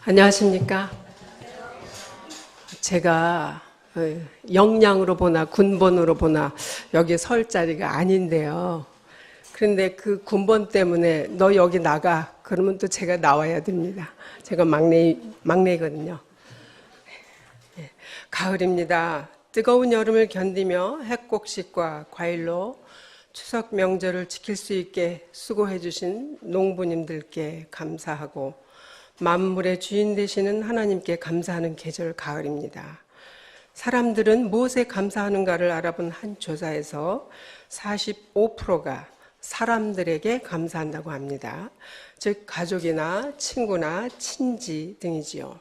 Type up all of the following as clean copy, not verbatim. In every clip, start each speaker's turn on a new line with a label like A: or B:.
A: 안녕하십니까. 제가 역량으로 보나 군번으로 보나 여기 설 자리가 아닌데요. 그런데 그 군번 때문에 너 여기 나가 그러면 또 제가 나와야 됩니다. 제가 막내거든요. 가을입니다. 뜨거운 여름을 견디며 핵곡식과 과일로 추석 명절을 지킬 수 있게 수고해 주신 농부님들께 감사하고 만물의 주인 되시는 하나님께 감사하는 계절 가을입니다. 사람들은 무엇에 감사하는가를 알아본 한 조사에서 45%가 사람들에게 감사한다고 합니다. 즉 가족이나 친구나 친지 등이지요.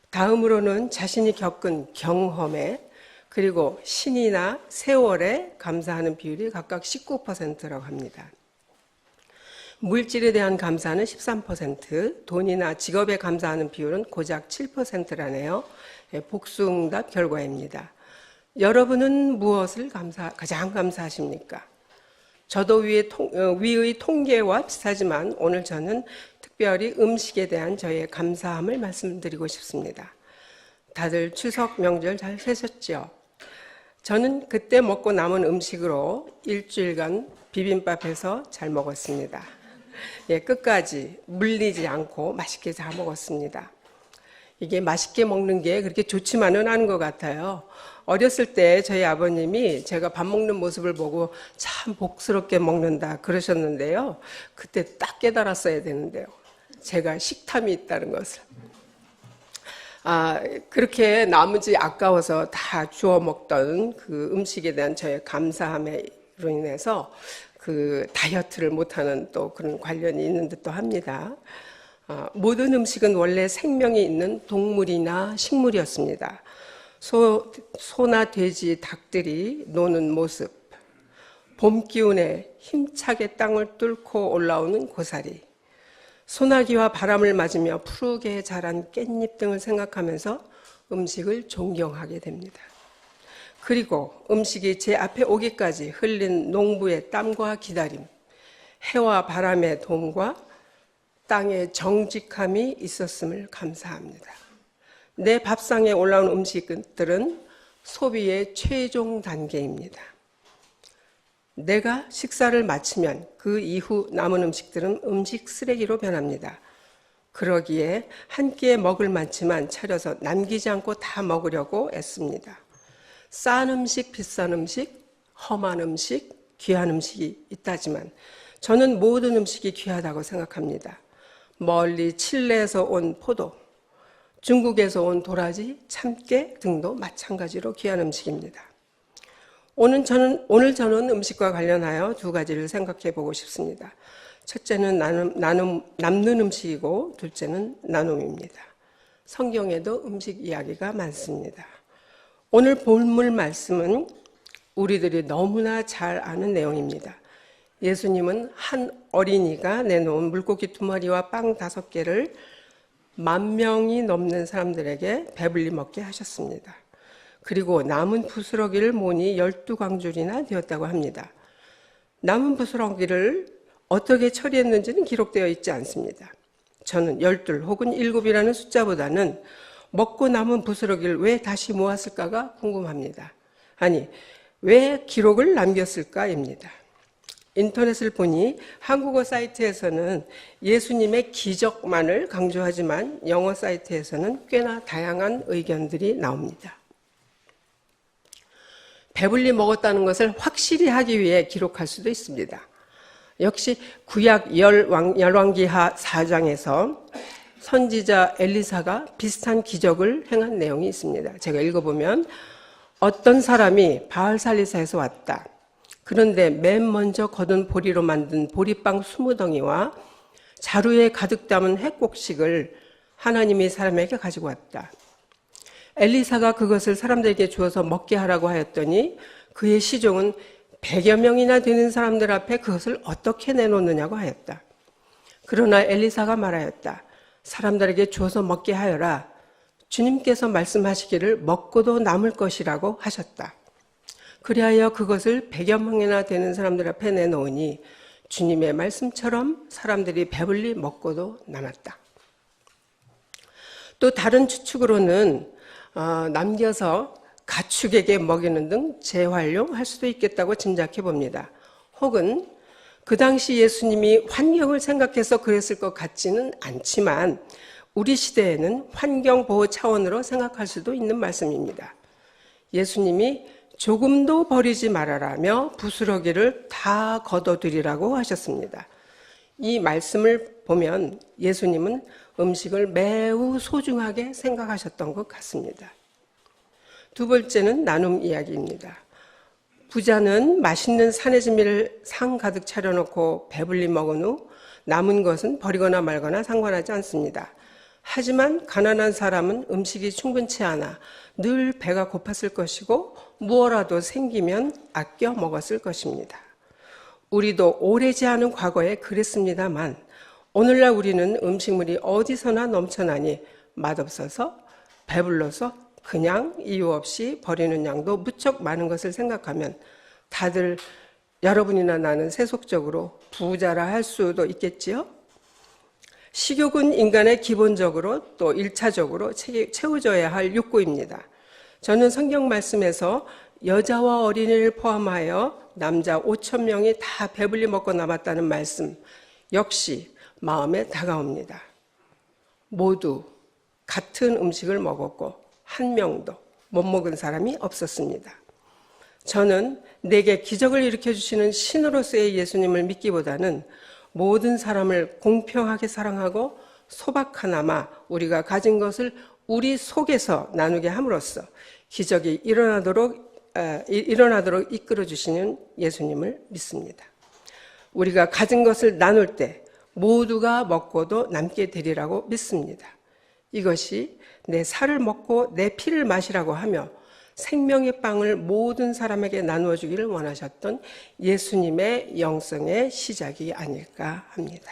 A: 다음으로는 자신이 겪은 경험에 그리고 신이나 세월에 감사하는 비율이 각각 19%라고 합니다. 물질에 대한 감사는 13%, 돈이나 직업에 감사하는 비율은 고작 7%라네요. 복수응답 결과입니다. 여러분은 무엇을 가장 감사하십니까? 저도 위의 통계와 비슷하지만 오늘 저는 특별히 음식에 대한 저의 감사함을 말씀드리고 싶습니다. 다들 추석 명절 잘 세셨죠? 저는 그때 먹고 남은 음식으로 일주일간 비빔밥해서 잘 먹었습니다. 끝까지 물리지 않고 맛있게 잘 먹었습니다. 이게 맛있게 먹는 게 그렇게 좋지만은 않은 것 같아요. 어렸을 때 저희 아버님이 제가 밥 먹는 모습을 보고 참 복스럽게 먹는다 그러셨는데요. 그때 딱 깨달았어야 되는데요. 제가 식탐이 있다는 것을. 그렇게 나머지 아까워서 다 주워 먹던 그 음식에 대한 저의 감사함으로 인해서 그 다이어트를 못하는 또 그런 관련이 있는 듯도 합니다. 모든 음식은 원래 생명이 있는 동물이나 식물이었습니다. 소나 돼지, 닭들이 노는 모습, 봄 기운에 힘차게 땅을 뚫고 올라오는 고사리, 소나기와 바람을 맞으며 푸르게 자란 깻잎 등을 생각하면서 음식을 존경하게 됩니다. 그리고 음식이 제 앞에 오기까지 흘린 농부의 땀과 기다림, 해와 바람의 도움과 땅의 정직함이 있었음을 감사합니다. 내 밥상에 올라온 음식들은 소비의 최종 단계입니다. 내가 식사를 마치면 그 이후 남은 음식들은 음식 쓰레기로 변합니다. 그러기에 한 끼에 먹을 많지만 차려서 남기지 않고 다 먹으려고 애씁니다. 싼 음식, 비싼 음식, 험한 음식, 귀한 음식이 있다지만 저는 모든 음식이 귀하다고 생각합니다. 멀리 칠레에서 온 포도, 중국에서 온 도라지, 참깨 등도 마찬가지로 귀한 음식입니다. 오늘 저는 음식과 관련하여 두 가지를 생각해 보고 싶습니다. 첫째는 남는 음식이고 둘째는 나눔입니다. 성경에도 음식 이야기가 많습니다. 오늘 본문 말씀은 우리들이 너무나 잘 아는 내용입니다. 예수님은 한 어린이가 내놓은 물고기 2마리와 빵 5개를 10,000명이 넘는 사람들에게 배불리 먹게 하셨습니다. 그리고 남은 부스러기를 모니 12광줄이나 되었다고 합니다. 남은 부스러기를 어떻게 처리했는지는 기록되어 있지 않습니다. 저는 12 혹은 7이라는 숫자보다는 먹고 남은 부스러기를 왜 다시 모았을까가 궁금합니다. 아니, 왜 기록을 남겼을까입니다. 인터넷을 보니 한국어 사이트에서는 예수님의 기적만을 강조하지만 영어 사이트에서는 꽤나 다양한 의견들이 나옵니다. 배불리 먹었다는 것을 확실히 하기 위해 기록할 수도 있습니다. 역시 구약 열왕기하 4장에서 선지자 엘리사가 비슷한 기적을 행한 내용이 있습니다. 제가 읽어보면 어떤 사람이 바알살리사에서 왔다. 그런데 맨 먼저 거둔 보리로 만든 보리빵 20덩이와 자루에 가득 담은 핵곡식을 하나님이 사람에게 가지고 왔다. 엘리사가 그것을 사람들에게 주어서 먹게 하라고 하였더니 그의 시종은 100여 명이나 되는 사람들 앞에 그것을 어떻게 내놓느냐고 하였다. 그러나 엘리사가 말하였다. 사람들에게 주어서 먹게 하여라. 주님께서 말씀하시기를 먹고도 남을 것이라고 하셨다. 그리하여 그것을 100여 명이나 되는 사람들 앞에 내놓으니 주님의 말씀처럼 사람들이 배불리 먹고도 남았다. 또 다른 추측으로는 남겨서 가축에게 먹이는 등 재활용할 수도 있겠다고 짐작해 봅니다. 혹은 그 당시 예수님이 환경을 생각해서 그랬을 것 같지는 않지만 우리 시대에는 환경보호 차원으로 생각할 수도 있는 말씀입니다. 예수님이 조금도 버리지 말아라며 부스러기를 다 걷어들이라고 하셨습니다. 이 말씀을 보면 예수님은 음식을 매우 소중하게 생각하셨던 것 같습니다. 두 번째는 나눔 이야기입니다. 부자는 맛있는 산해진미를 상 가득 차려놓고 배불리 먹은 후 남은 것은 버리거나 말거나 상관하지 않습니다. 하지만 가난한 사람은 음식이 충분치 않아 늘 배가 고팠을 것이고 무엇라도 생기면 아껴 먹었을 것입니다. 우리도 오래지 않은 과거에 그랬습니다만 오늘날 우리는 음식물이 어디서나 넘쳐나니 맛없어서 배불러서 그냥 이유 없이 버리는 양도 무척 많은 것을 생각하면 다들 여러분이나 나는 세속적으로 부자라 할 수도 있겠지요? 식욕은 인간의 기본적으로 또 1차적으로 채워져야 할 욕구입니다. 저는 성경 말씀에서 여자와 어린이를 포함하여 남자 5천 명이 다 배불리 먹고 남았다는 말씀 역시 마음에 다가옵니다. 모두 같은 음식을 먹었고 한 명도 못 먹은 사람이 없었습니다. 저는 내게 기적을 일으켜주시는 신으로서의 예수님을 믿기보다는 모든 사람을 공평하게 사랑하고 소박하나마 우리가 가진 것을 우리 속에서 나누게 함으로써 기적이 일어나도록 이끌어주시는 예수님을 믿습니다. 우리가 가진 것을 나눌 때 모두가 먹고도 남게 되리라고 믿습니다. 이것이 내 살을 먹고 내 피를 마시라고 하며 생명의 빵을 모든 사람에게 나누어 주기를 원하셨던 예수님의 영성의 시작이 아닐까 합니다.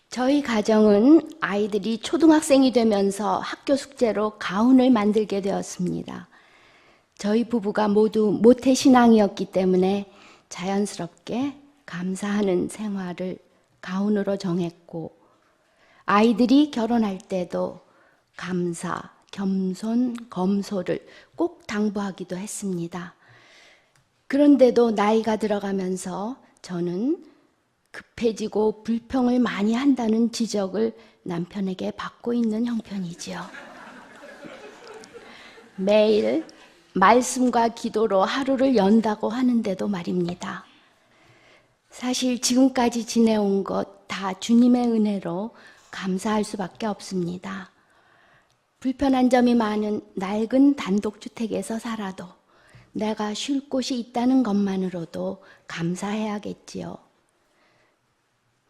B: 저희 가정은 아이들이 초등학생이 되면서 학교 숙제로 가운을 만들게 되었습니다. 저희 부부가 모두 모태신앙이었기 때문에 자연스럽게 감사하는 생활을 가운으로 정했고, 아이들이 결혼할 때도 감사, 겸손, 검소를 꼭 당부하기도 했습니다. 그런데도 나이가 들어가면서 저는 급해지고 불평을 많이 한다는 지적을 남편에게 받고 있는 형편이지요. 매일 말씀과 기도로 하루를 연다고 하는데도 말입니다. 사실 지금까지 지내온 것 다 주님의 은혜로 감사할 수밖에 없습니다. 불편한 점이 많은 낡은 단독주택에서 살아도 내가 쉴 곳이 있다는 것만으로도 감사해야겠지요.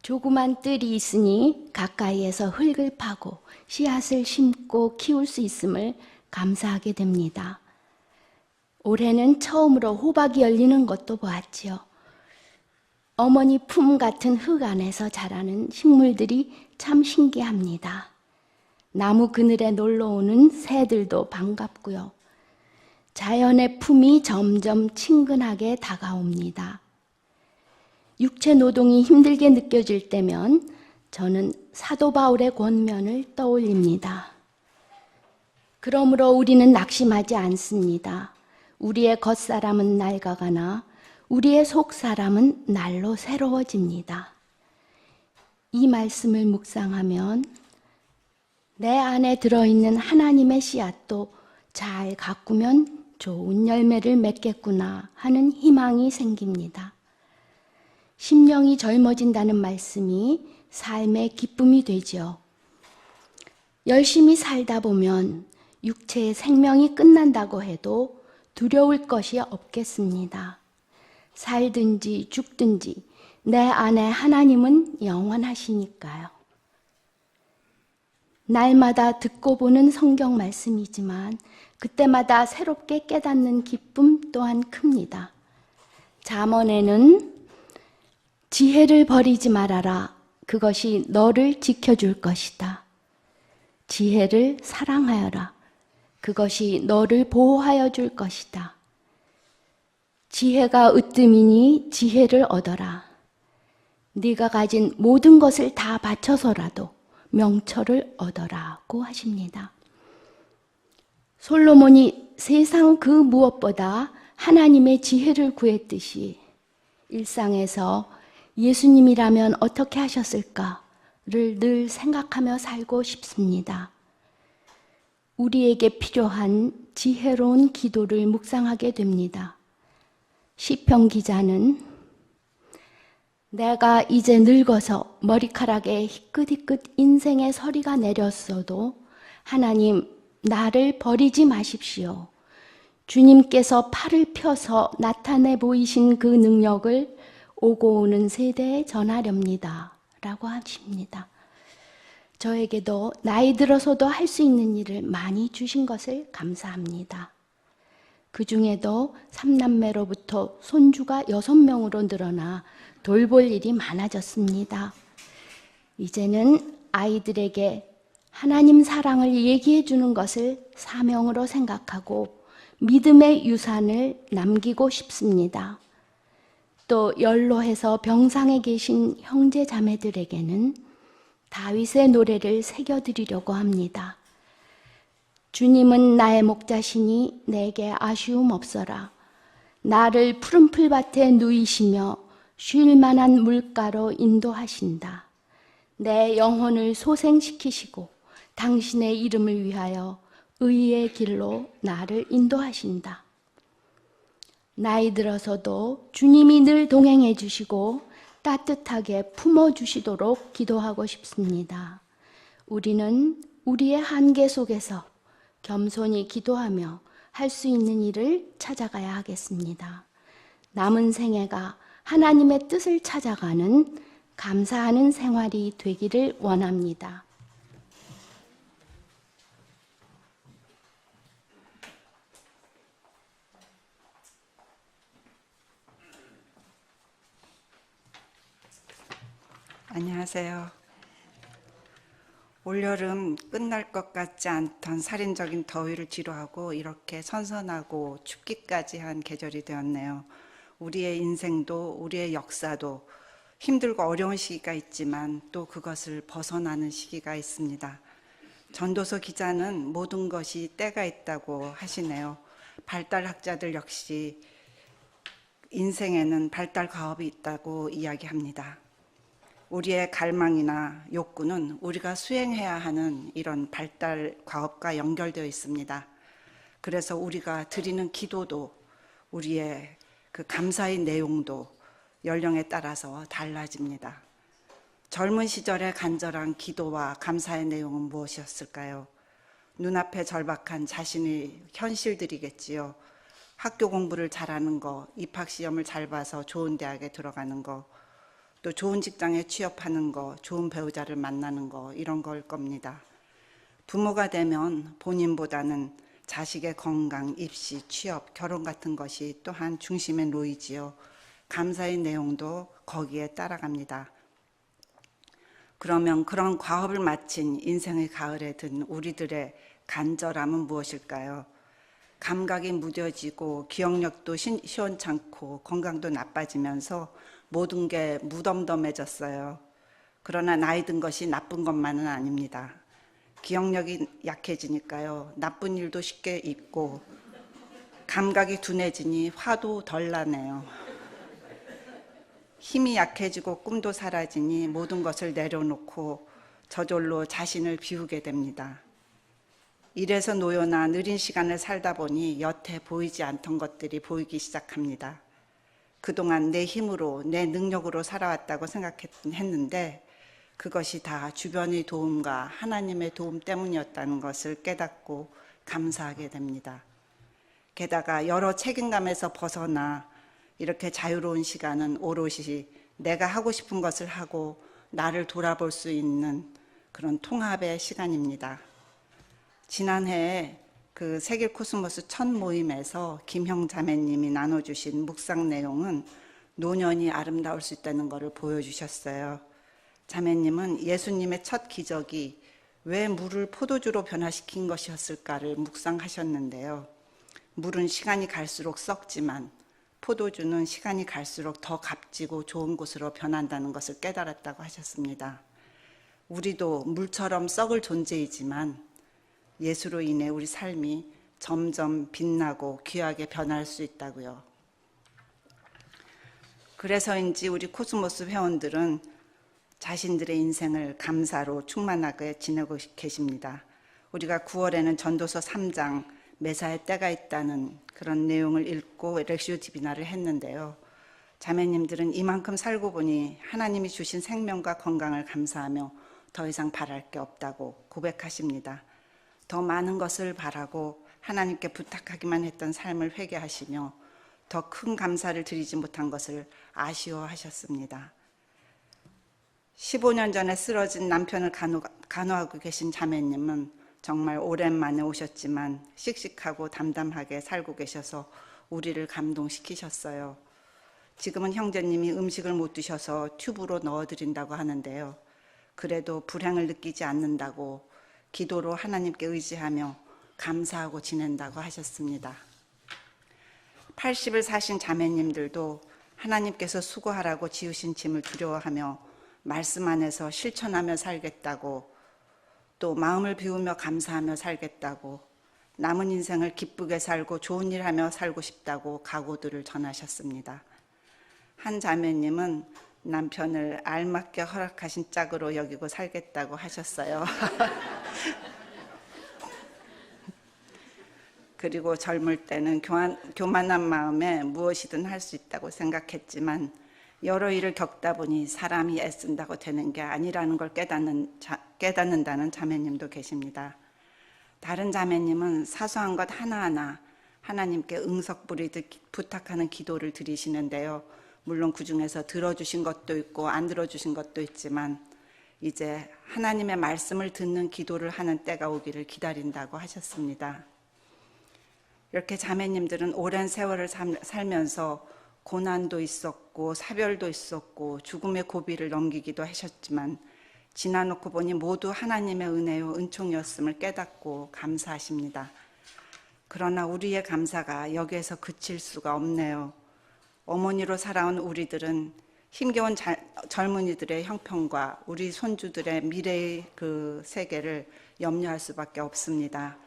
B: 조그만 뜰이 있으니 가까이에서 흙을 파고 씨앗을 심고 키울 수 있음을 감사하게 됩니다. 올해는 처음으로 호박이 열리는 것도 보았지요. 어머니 품 같은 흙 안에서 자라는 식물들이 참 신기합니다. 나무 그늘에 놀러오는 새들도 반갑고요. 자연의 품이 점점 친근하게 다가옵니다. 육체 노동이 힘들게 느껴질 때면 저는 사도 바울의 권면을 떠올립니다. 그러므로 우리는 낙심하지 않습니다. 우리의 겉사람은 낡아가나 우리의 속사람은 날로 새로워집니다. 이 말씀을 묵상하면 내 안에 들어있는 하나님의 씨앗도 잘 가꾸면 좋은 열매를 맺겠구나 하는 희망이 생깁니다. 심령이 젊어진다는 말씀이 삶의 기쁨이 되죠. 열심히 살다 보면 육체의 생명이 끝난다고 해도 두려울 것이 없겠습니다. 살든지 죽든지 내 안에 하나님은 영원하시니까요. 날마다 듣고 보는 성경 말씀이지만 그때마다 새롭게 깨닫는 기쁨 또한 큽니다. 잠언에는 지혜를 버리지 말아라. 그것이 너를 지켜줄 것이다. 지혜를 사랑하여라. 그것이 너를 보호하여 줄 것이다. 지혜가 으뜸이니 지혜를 얻어라. 네가 가진 모든 것을 다 바쳐서라도 명철을 얻어라고 하십니다. 솔로몬이 세상 그 무엇보다 하나님의 지혜를 구했듯이 일상에서 예수님이라면 어떻게 하셨을까를 늘 생각하며 살고 싶습니다. 우리에게 필요한 지혜로운 기도를 묵상하게 됩니다. 시편 기자는 내가 이제 늙어서 머리카락에 희끗희끗 인생의 서리가 내렸어도 하나님 나를 버리지 마십시오. 주님께서 팔을 펴서 나타내 보이신 그 능력을 오고 오는 세대에 전하렵니다. 라고 하십니다. 저에게도 나이 들어서도 할 수 있는 일을 많이 주신 것을 감사합니다. 그 중에도 3남매로부터 손주가 6명으로 늘어나 돌볼 일이 많아졌습니다. 이제는 아이들에게 하나님 사랑을 얘기해 주는 것을 사명으로 생각하고 믿음의 유산을 남기고 싶습니다. 또 연로해서 병상에 계신 형제 자매들에게는 다윗의 노래를 새겨드리려고 합니다. 주님은 나의 목자시니 내게 아쉬움 없어라. 나를 푸른 풀밭에 누이시며 쉴 만한 물가로 인도하신다. 내 영혼을 소생시키시고 당신의 이름을 위하여 의의 길로 나를 인도하신다. 나이 들어서도 주님이 늘 동행해 주시고 따뜻하게 품어주시도록 기도하고 싶습니다. 우리는 우리의 한계 속에서 겸손히 기도하며 할 수 있는 일을 찾아가야 하겠습니다. 남은 생애가 하나님의 뜻을 찾아가는 감사하는 생활이 되기를 원합니다.
C: 안녕하세요. 올여름 끝날 것 같지 않던 살인적인 더위를 뒤로하고 이렇게 선선하고 춥기까지 한 계절이 되었네요. 우리의 인생도 우리의 역사도 힘들고 어려운 시기가 있지만 또 그것을 벗어나는 시기가 있습니다. 전도서 기자는 모든 것이 때가 있다고 하시네요. 발달학자들 역시 인생에는 발달 과업이 있다고 이야기합니다. 우리의 갈망이나 욕구는 우리가 수행해야 하는 이런 발달 과업과 연결되어 있습니다. 그래서 우리가 드리는 기도도 우리의 그 감사의 내용도 연령에 따라서 달라집니다. 젊은 시절의 간절한 기도와 감사의 내용은 무엇이었을까요? 눈앞에 절박한 자신의 현실들이겠지요. 학교 공부를 잘하는 거, 입학시험을 잘 봐서 좋은 대학에 들어가는 거, 또 좋은 직장에 취업하는 거, 좋은 배우자를 만나는 거, 이런 걸 겁니다. 부모가 되면 본인보다는 자식의 건강, 입시, 취업, 결혼 같은 것이 또한 중심에 놓이지요. 감사의 내용도 거기에 따라갑니다. 그러면 그런 과업을 마친 인생의 가을에 든 우리들의 간절함은 무엇일까요? 감각이 무뎌지고 기억력도 시원찮고 건강도 나빠지면서 모든 게 무덤덤해졌어요. 그러나 나이 든 것이 나쁜 것만은 아닙니다. 기억력이 약해지니까요. 나쁜 일도 쉽게 잊고 감각이 둔해지니 화도 덜 나네요. 힘이 약해지고 꿈도 사라지니 모든 것을 내려놓고 저절로 자신을 비우게 됩니다. 일에서 노여나 느린 시간을 살다 보니 여태 보이지 않던 것들이 보이기 시작합니다. 그동안 내 힘으로, 내 능력으로 살아왔다고 생각했는데 그것이 다 주변의 도움과 하나님의 도움 때문이었다는 것을 깨닫고 감사하게 됩니다. 게다가 여러 책임감에서 벗어나 이렇게 자유로운 시간은 오롯이 내가 하고 싶은 것을 하고 나를 돌아볼 수 있는 그런 통합의 시간입니다. 지난해에 그 세계 코스모스 첫 모임에서 김형 자매님이 나눠주신 묵상 내용은 노년이 아름다울 수 있다는 것을 보여주셨어요. 자매님은 예수님의 첫 기적이 왜 물을 포도주로 변화시킨 것이었을까를 묵상하셨는데요. 물은 시간이 갈수록 썩지만 포도주는 시간이 갈수록 더 값지고 좋은 곳으로 변한다는 것을 깨달았다고 하셨습니다. 우리도 물처럼 썩을 존재이지만 예수로 인해 우리 삶이 점점 빛나고 귀하게 변할 수 있다고요. 그래서인지 우리 코스모스 회원들은 자신들의 인생을 감사로 충만하게 지내고 계십니다. 우리가 9월에는 전도서 3장 매사에 때가 있다는 그런 내용을 읽고 렉시오 디비나를 했는데요. 자매님들은 이만큼 살고 보니 하나님이 주신 생명과 건강을 감사하며 더 이상 바랄 게 없다고 고백하십니다. 더 많은 것을 바라고 하나님께 부탁하기만 했던 삶을 회개하시며 더 큰 감사를 드리지 못한 것을 아쉬워하셨습니다. 15년 전에 쓰러진 남편을 간호하고 계신 자매님은 정말 오랜만에 오셨지만 씩씩하고 담담하게 살고 계셔서 우리를 감동시키셨어요. 지금은 형제님이 음식을 못 드셔서 튜브로 넣어드린다고 하는데요. 그래도 불행을 느끼지 않는다고 기도로 하나님께 의지하며 감사하고 지낸다고 하셨습니다. 80을 사신 자매님들도 하나님께서 수고하라고 지으신 짐을 두려워하며 말씀 안에서 실천하며 살겠다고, 또 마음을 비우며 감사하며 살겠다고, 남은 인생을 기쁘게 살고 좋은 일 하며 살고 싶다고 각오들을 전하셨습니다. 한 자매님은 남편을 알맞게 허락하신 짝으로 여기고 살겠다고 하셨어요. 그리고 젊을 때는 교만한 마음에 무엇이든 할 수 있다고 생각했지만 여러 일을 겪다 보니 사람이 애쓴다고 되는 게 아니라는 걸 깨닫는다는 자매님도 계십니다. 다른 자매님은 사소한 것 하나하나 하나님께 응석 부리듯 부탁하는 기도를 드리시는데요. 물론 그 중에서 들어주신 것도 있고 안 들어주신 것도 있지만 이제 하나님의 말씀을 듣는 기도를 하는 때가 오기를 기다린다고 하셨습니다. 이렇게 자매님들은 오랜 세월을 살면서 고난도 있었고 사별도 있었고 죽음의 고비를 넘기기도 하셨지만 지나놓고 보니 모두 하나님의 은혜요 은총이었음을 깨닫고 감사하십니다. 그러나 우리의 감사가 여기에서 그칠 수가 없네요. 어머니로 살아온 우리들은 힘겨운 젊은이들의 형편과 우리 손주들의 미래의 그 세계를 염려할 수밖에 없습니다.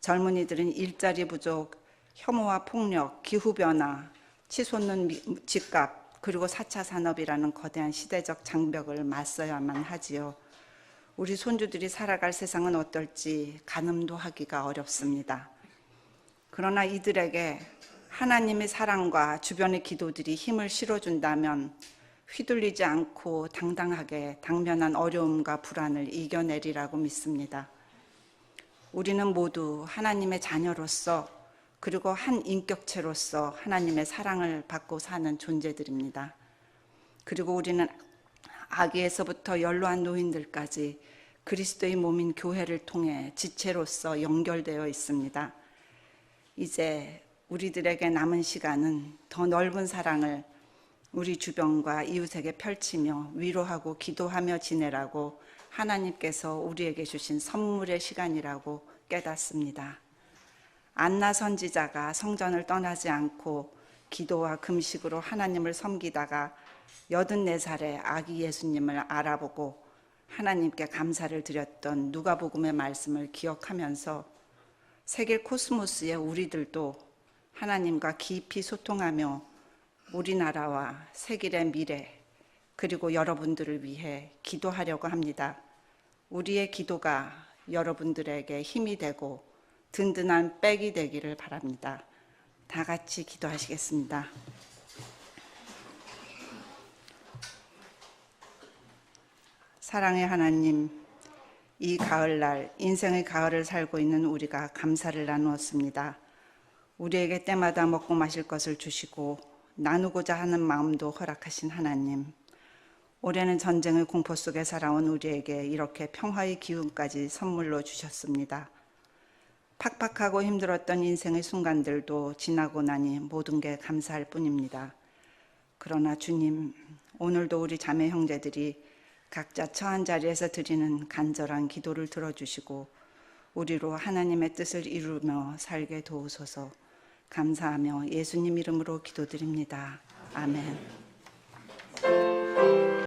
C: 젊은이들은 일자리 부족, 혐오와 폭력, 기후변화, 치솟는 집값, 그리고 4차 산업이라는 거대한 시대적 장벽을 맞서야만 하지요. 우리 손주들이 살아갈 세상은 어떨지 가늠도 하기가 어렵습니다. 그러나 이들에게 하나님의 사랑과 주변의 기도들이 힘을 실어준다면 휘둘리지 않고 당당하게 당면한 어려움과 불안을 이겨내리라고 믿습니다. 우리는 모두 하나님의 자녀로서 그리고 한 인격체로서 하나님의 사랑을 받고 사는 존재들입니다. 그리고 우리는 아기에서부터 연로한 노인들까지 그리스도의 몸인 교회를 통해 지체로서 연결되어 있습니다. 이제 우리들에게 남은 시간은 더 넓은 사랑을 우리 주변과 이웃에게 펼치며 위로하고 기도하며 지내라고 하나님께서 우리에게 주신 선물의 시간이라고 깨닫습니다. 안나 선지자가 성전을 떠나지 않고 기도와 금식으로 하나님을 섬기다가 84살에 아기 예수님을 알아보고 하나님께 감사를 드렸던 누가복음의 말씀을 기억하면서 세계 코스모스의 우리들도 하나님과 깊이 소통하며 우리나라와 세계의 미래 그리고 여러분들을 위해 기도하려고 합니다. 우리의 기도가 여러분들에게 힘이 되고 든든한 백이 되기를 바랍니다. 다 같이 기도하시겠습니다. 사랑의 하나님, 이 가을날 인생의 가을을 살고 있는 우리가 감사를 나누었습니다. 우리에게 때마다 먹고 마실 것을 주시고 나누고자 하는 마음도 허락하신 하나님, 올해는 전쟁의 공포 속에 살아온 우리에게 이렇게 평화의 기운까지 선물로 주셨습니다. 팍팍하고 힘들었던 인생의 순간들도 지나고 나니 모든 게 감사할 뿐입니다. 그러나 주님, 오늘도 우리 자매 형제들이 각자 처한 자리에서 드리는 간절한 기도를 들어주시고 우리로 하나님의 뜻을 이루며 살게 도우소서. 감사하며 예수님 이름으로 기도드립니다. 아멘.